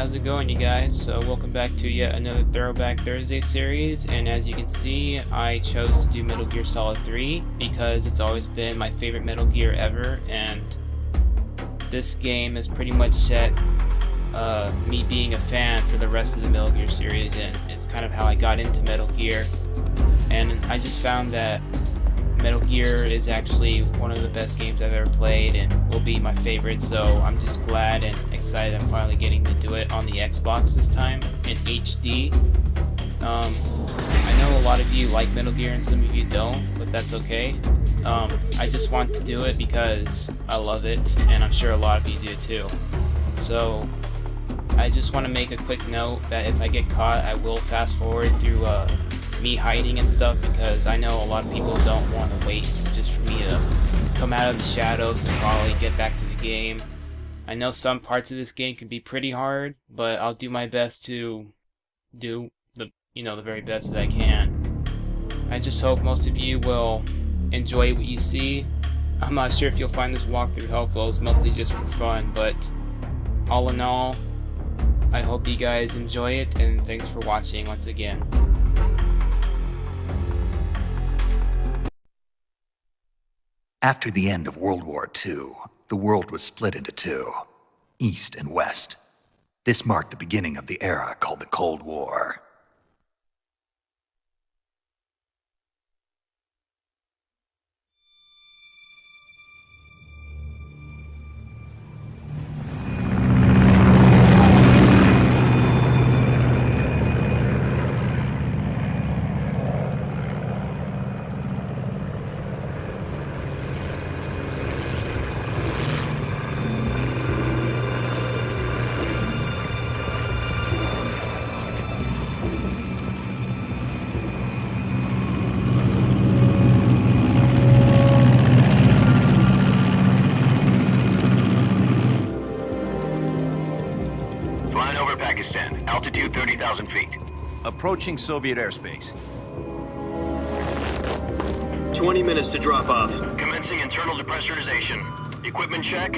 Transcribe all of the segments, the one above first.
how's it going, you guys? So welcome back to yet another Throwback Thursday series, and as you can see, I chose to do Metal Gear Solid 3 because it's always been my favorite Metal Gear ever, and this game has pretty much set me being a fan for the rest of the Metal Gear series, and it's kind of how I got into Metal Gear. And I just found that Metal Gear is actually one of the best games I've ever played and will be my favorite, so I'm just glad and excited I'm finally getting to do it on the Xbox this time in HD. I know a lot of you like Metal Gear and some of you don't, but that's okay. I just want to do it because I love it, and I'm sure a lot of you do too. So I just want to make a quick note that if I get caught, I will fast forward through me hiding and stuff, because I know a lot of people don't want to wait just for me to come out of the shadows and probably get back to the game. I know some parts of this game can be pretty hard, but I'll do my best to do the very best that I can. I just hope most of you will enjoy what you see. I'm not sure if you'll find this walkthrough helpful, it's mostly just for fun, but all in all, I hope you guys enjoy it, and thanks for watching once again. After the end of World War II, the world was split into two, East and West. This marked the beginning of the era called the Cold War. Altitude 30,000 feet. Approaching Soviet airspace. 20 minutes to drop off. Commencing internal depressurization. Equipment check.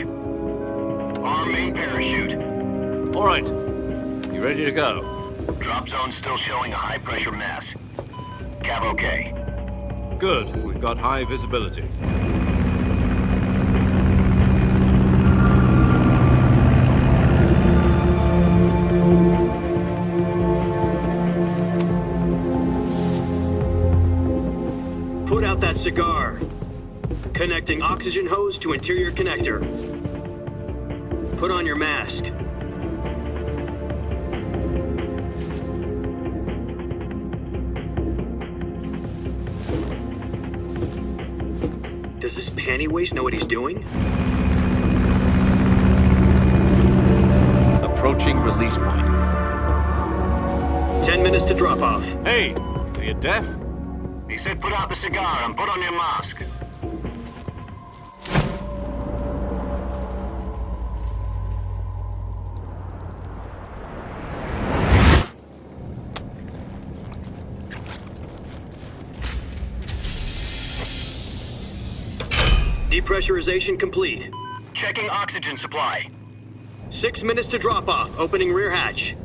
Arm main parachute. All right. You ready to go? Drop zone still showing a high pressure mass. Cav okay. Good. We've got high visibility. Put out that cigar. Connecting oxygen hose to interior connector. Put on your mask. Does this panty waste know what he's doing? Approaching release point. 10 minutes to drop off. Hey, are you deaf? He said put out the cigar and put on your mask. Depressurization complete. Checking oxygen supply. 6 minutes to drop off. Opening rear hatch.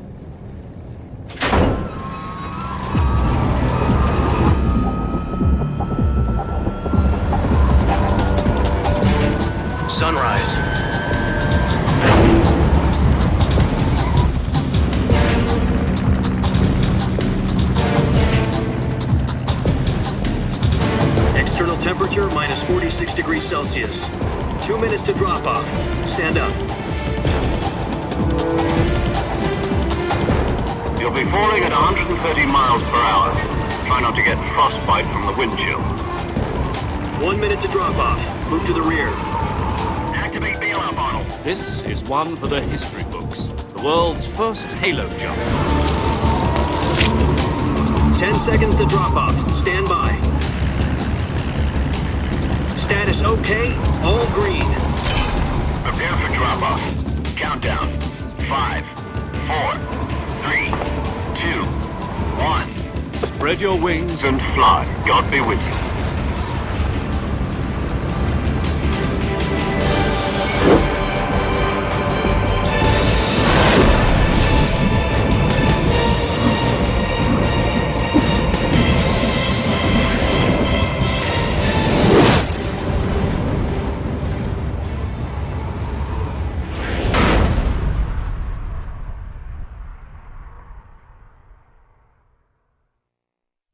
Sunrise. External temperature minus 46 degrees Celsius. 2 minutes to drop off. Stand up. You'll be falling at 130 miles per hour. Try not to get frostbite from the wind chill. 1 minute to drop off. Move to the rear. Activate bailout bottle. This is one for the history books. The world's first halo jump. 10 seconds to drop off. Stand by. Status okay. All green. Prepare for drop off. Countdown. 5, 4, 3, 2, 1. Spread your wings And fly. God be with you.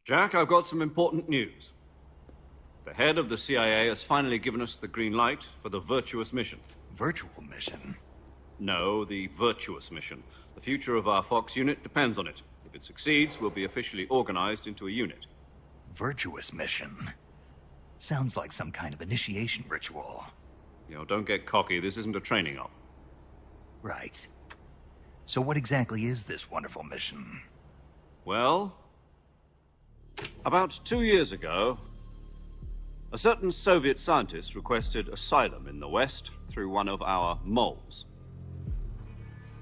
Jack, I've got some important news. The head of the CIA has finally given us the green light for the Virtuous mission. Virtual mission? No, the Virtuous mission. The future of our Fox unit depends on it. If it succeeds, we'll be officially organized into a unit. Virtuous mission? Sounds like some kind of initiation ritual. You know, don't get cocky. This isn't a training op. Right. So what exactly is this wonderful mission? Well, about 2 years ago, a certain Soviet scientist requested asylum in the West through one of our moles.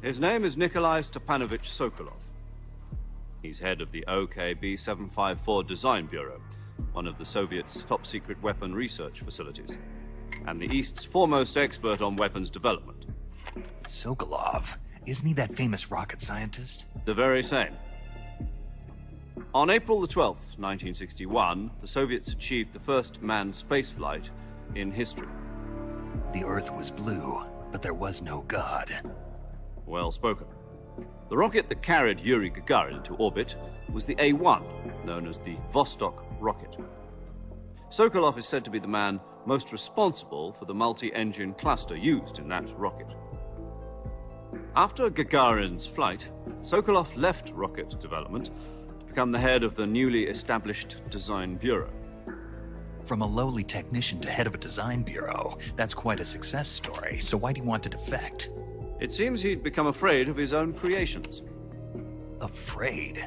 His name is Nikolai Stepanovich Sokolov. He's head of the OKB 754 Design Bureau, one of the Soviets' top-secret weapon research facilities, and the East's foremost expert on weapons development. Sokolov? Isn't he that famous rocket scientist? The very same. On April the 12th, 1961, the Soviets achieved the first manned spaceflight in history. The Earth was blue, but there was no God. Well spoken. The rocket that carried Yuri Gagarin to orbit was the A-1, known as the Vostok rocket. Sokolov is said to be the man most responsible for the multi-engine cluster used in that rocket. After Gagarin's flight, Sokolov left rocket development to become the head of the newly established Design Bureau. From a lowly technician to head of a design bureau, that's quite a success story, so why do you want to defect? It seems he'd become afraid of his own creations. Afraid?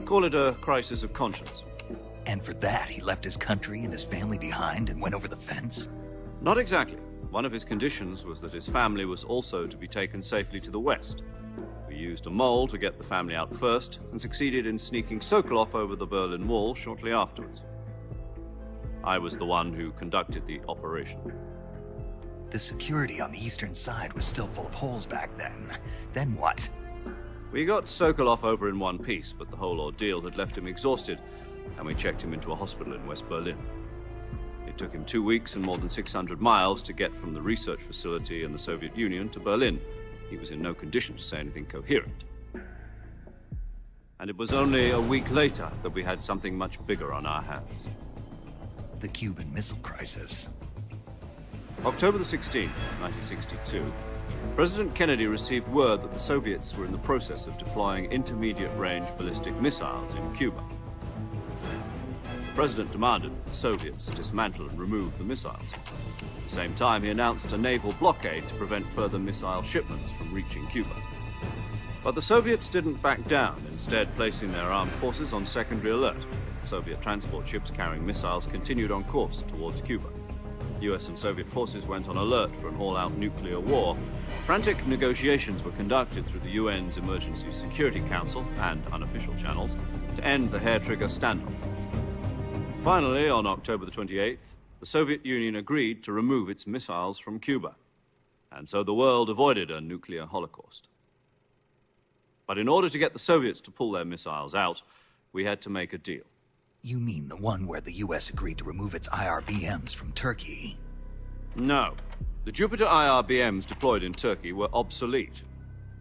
Call it a crisis of conscience. And for that, he left his country and his family behind and went over the fence? Not exactly. One of his conditions was that his family was also to be taken safely to the West. We used a mole to get the family out first, and succeeded in sneaking Sokolov over the Berlin Wall shortly afterwards. I was the one who conducted the operation. The security on the eastern side was still full of holes back then. Then what? We got Sokolov over in one piece, but the whole ordeal had left him exhausted, and we checked him into a hospital in West Berlin. It took him 2 weeks and more than 600 miles to get from the research facility in the Soviet Union to Berlin. He was in no condition to say anything coherent. And it was only a week later that we had something much bigger on our hands. The Cuban Missile Crisis. October the 16th, 1962, President Kennedy received word that the Soviets were in the process of deploying intermediate-range ballistic missiles in Cuba. The President demanded that the Soviets dismantle and remove the missiles. At the same time, he announced a naval blockade to prevent further missile shipments from reaching Cuba. But the Soviets didn't back down, instead placing their armed forces on secondary alert. Soviet transport ships carrying missiles continued on course towards Cuba. US and Soviet forces went on alert for an all-out nuclear war. Frantic negotiations were conducted through the UN's Emergency Security Council and unofficial channels to end the hair-trigger standoff. Finally, on October the 28th, the Soviet Union agreed to remove its missiles from Cuba. And so the world avoided a nuclear holocaust. But in order to get the Soviets to pull their missiles out, we had to make a deal. You mean the one where the US agreed to remove its IRBMs from Turkey? No. The Jupiter IRBMs deployed in Turkey were obsolete,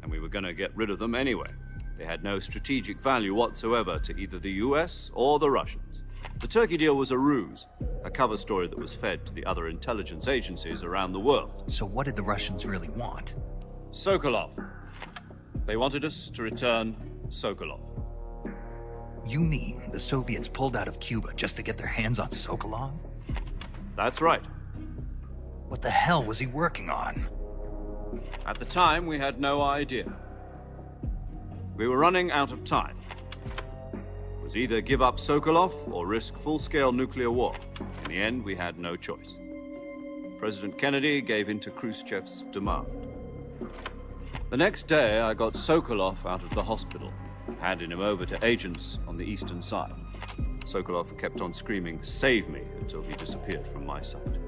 and we were going to get rid of them anyway. They had no strategic value whatsoever to either the US or the Russians. The Turkey deal was a ruse, a cover story that was fed to the other intelligence agencies around the world. So what did the Russians really want? Sokolov. They wanted us to return Sokolov. You mean the Soviets pulled out of Cuba just to get their hands on Sokolov? That's right. What the hell was he working on? At the time, we had no idea. We were running out of time. It was either give up Sokolov or risk full-scale nuclear war. In the end, we had no choice. President Kennedy gave in to Khrushchev's demand. The next day, I got Sokolov out of the hospital, handing him over to agents on the eastern side. Sokolov kept on screaming, "Save me," until he disappeared from my sight.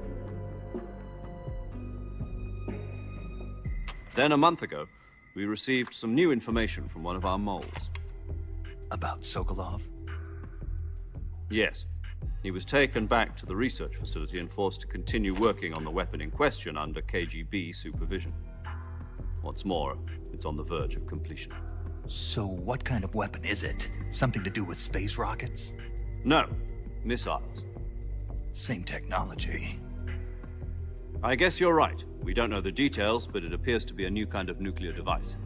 Then, a month ago, we received some new information from one of our moles. About Sokolov? Yes. He was taken back to the research facility and forced to continue working on the weapon in question under KGB supervision. What's more, it's on the verge of completion. So what kind of weapon is it? Something to do with space rockets? No, missiles. Same technology. I guess you're right. We don't know the details, but it appears to be a new kind of nuclear device.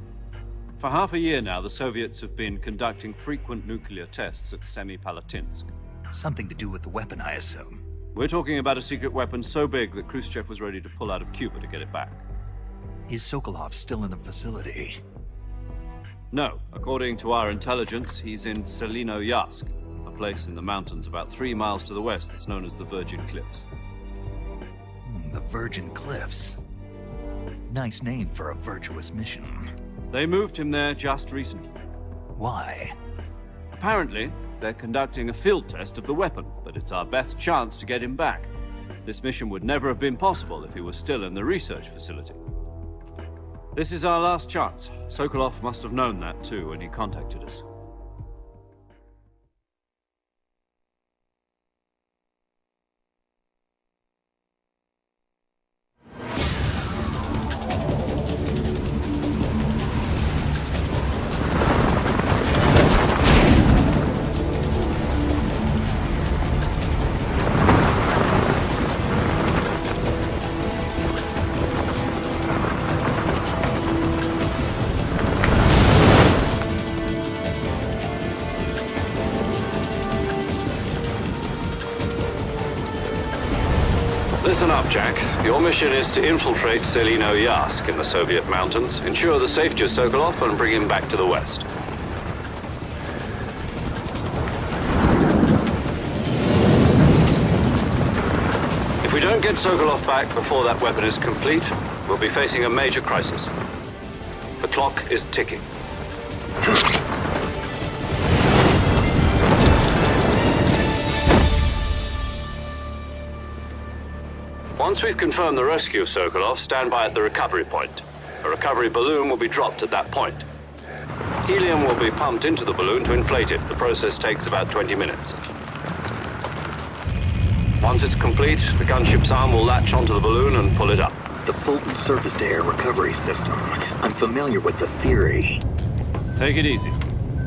For half a year now, the Soviets have been conducting frequent nuclear tests at Semipalatinsk. Something to do with the weapon, I assume. We're talking about a secret weapon so big that Khrushchev was ready to pull out of Cuba to get it back. Is Sokolov still in the facility? No, according to our intelligence, he's in Selino-Yarsk, a place in the mountains about 3 miles to the west that's known as the Virgin Cliffs. The Virgin Cliffs. Nice name for a virtuous mission. They moved him there just recently. Why? Apparently, they're conducting a field test of the weapon, but it's our best chance to get him back. This mission would never have been possible if he was still in the research facility. This is our last chance. Sokolov must have known that too when he contacted us. Listen up, Jack. Your mission is to infiltrate Selino-Yarsk in the Soviet mountains, ensure the safety of Sokolov, and bring him back to the West. If we don't get Sokolov back before that weapon is complete, we'll be facing a major crisis. The clock is ticking. Once we've confirmed the rescue of Sokolov, stand by at the recovery point. A recovery balloon will be dropped at that point. Helium will be pumped into the balloon to inflate it. The process takes about 20 minutes. Once it's complete, the gunship's arm will latch onto the balloon and pull it up. The Fulton surface-to-air recovery system. I'm familiar with the theory. Take it easy.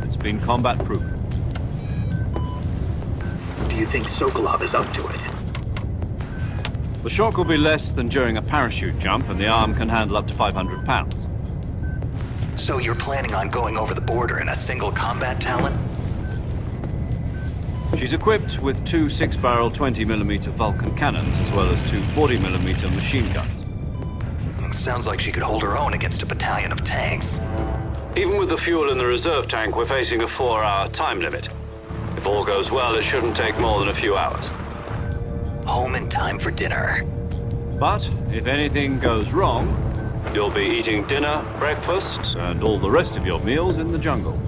It's been combat-proven. Do you think Sokolov is up to it? The shock will be less than during a parachute jump, and the arm can handle up to 500 pounds. So you're planning on going over the border in a single combat Talon? She's equipped with 2 6-barrel 20mm Vulcan cannons, as well as 2 40mm machine guns. Sounds like she could hold her own against a battalion of tanks. Even with the fuel in the reserve tank, we're facing a 4-hour time limit. If all goes well, it shouldn't take more than a few hours. Home in time for dinner. But if anything goes wrong, You'll be eating dinner, breakfast, and all the rest of your meals in the jungle.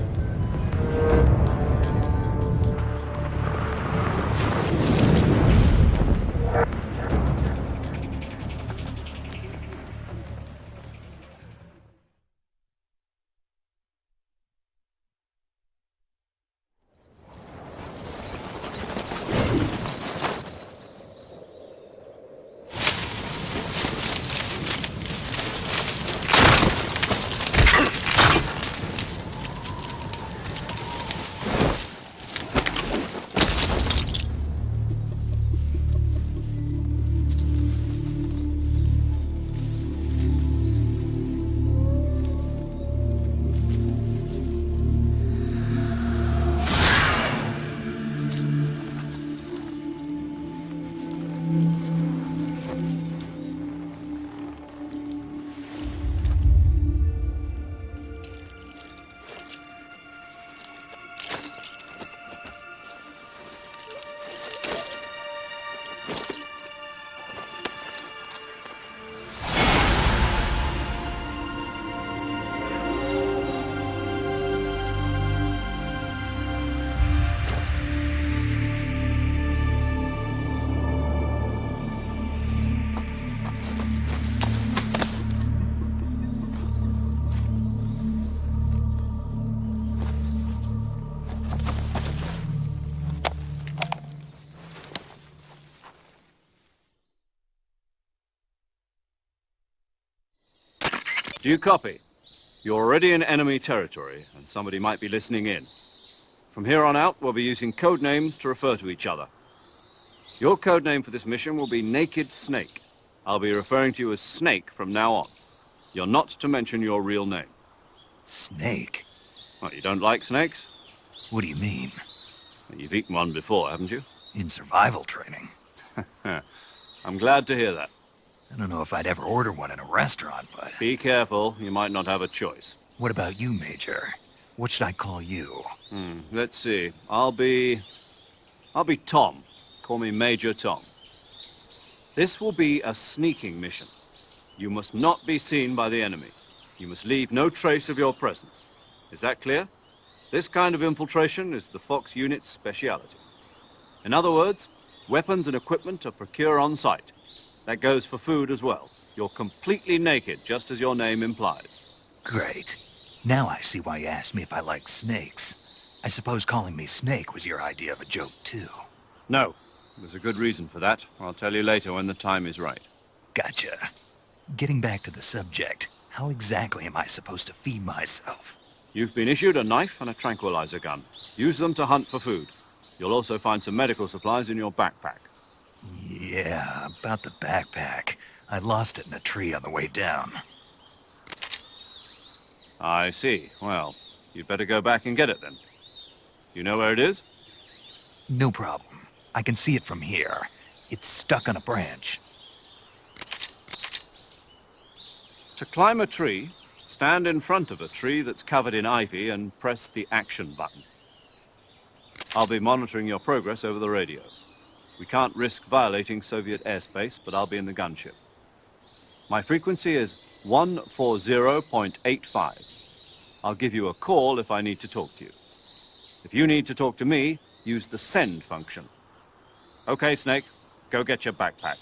Do you copy? You're already in enemy territory, and somebody might be listening in. From here on out, we'll be using code names to refer to each other. Your code name for this mission will be Naked Snake. I'll be referring to you as Snake from now on. You're not to mention your real name. Snake? Well, you don't like snakes? What do you mean? Well, you've eaten one before, haven't you? In survival training? I'm glad to hear that. I don't know if I'd ever order one in a restaurant, but... Be careful, you might not have a choice. What about you, Major? What should I call you? Let's see. I'll be Tom. Call me Major Tom. This will be a sneaking mission. You must not be seen by the enemy. You must leave no trace of your presence. Is that clear? This kind of infiltration is the Fox unit's speciality. In other words, weapons and equipment are procured on site. That goes for food as well. You're completely naked, just as your name implies. Great. Now I see why you asked me if I like snakes. I suppose calling me Snake was your idea of a joke, too. No. There's a good reason for that. I'll tell you later when the time is right. Gotcha. Getting back to the subject, how exactly am I supposed to feed myself? You've been issued a knife and a tranquilizer gun. Use them to hunt for food. You'll also find some medical supplies in your backpack. Yeah, about the backpack. I lost it in a tree on the way down. I see. Well, you'd better go back and get it then. You know where it is? No problem. I can see it from here. It's stuck on a branch. To climb a tree, stand in front of a tree that's covered in ivy and press the action button. I'll be monitoring your progress over the radio. We can't risk violating Soviet airspace, but I'll be in the gunship. My frequency is 140.85. I'll give you a call if I need to talk to you. If you need to talk to me, use the send function. Okay, Snake, go get your backpack.